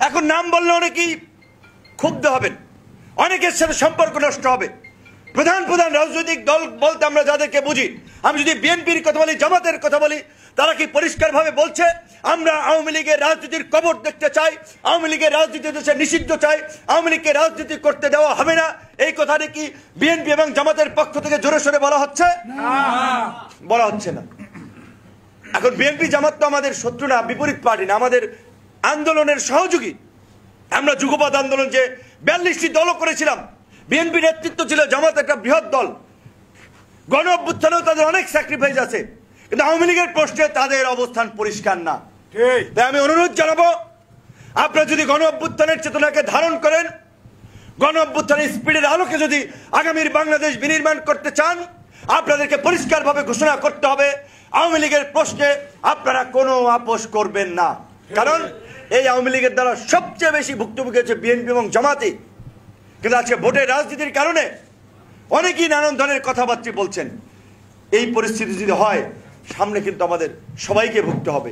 এখন নাম বললে অনেকেই ক্ষুব্ধ হবেন, অনেকের সাথে সম্পর্ক নষ্ট হবে। প্রধান প্রধান রাজনৈতিক দল বলতে আমরা যাদেরকে বুঝি, আমি যদি বিএনপির কথা বলি, জামাতের কথা বলি, তারা কি পরিষ্কারভাবে বলছে আমরা আওয়ামী লীগের রাজনীতির কবর দেখতে চাই, আওয়ামী লীগের রাজনীতি দেশে নিষিদ্ধ চাই, আওয়ামী লীগকে রাজনীতি করতে দেওয়া হবে না? এই কথাটি কি বিএনপি এবং জামাতের পক্ষ থেকে জোরে সোরে বলা হচ্ছে? বলা হচ্ছে না। এখন বিএনপি জামাত তো আমাদের শত্রু না, বিপরীত পার্টি না, আমাদের আন্দোলনের সহযোগী। আমরা যুগপৎ আন্দোলন যে 42টি দলও করেছিলাম, বিএনপি নেতৃত্ব ছিল, জামাত একটা বৃহৎ দল, গণ অভ্যুত্থানেও তাদের অনেক স্যাক্রিফাইস আছে, কিন্তু আওয়ামী লীগের প্রশ্নে তাদের অবস্থান পরিষ্কার না। তাই আমি অনুরোধ জানাবো, আপনারা যদি গণ অভ্যুত্থানের চেতনাকে ধারণ করেন, গণ অভ্যুত্থানের স্পিডের আলোকে যদি আগামীর বাংলাদেশ বিনির্মাণ করতে চান, আপনাদেরকে পরিষ্কারভাবে ঘোষণা করতে হবে আওয়ামী লীগের প্রশ্নে আপনারা কোনো আপোষ করবেন না। কারণ এই আওয়ামী লীগের দ্বারা সবচেয়ে বেশি ভুক্তভোগী হচ্ছে বিএনপি এবং জামাতি। কিন্তু আজকে ভোটের রাজনীতির কারণে অনেকেই নানান ধরনের কথাবার্তা বলছেন। এই পরিস্থিতি যদি হয়, সামনে কিন্তু আমাদের সবাইকে ভুগতে হবে।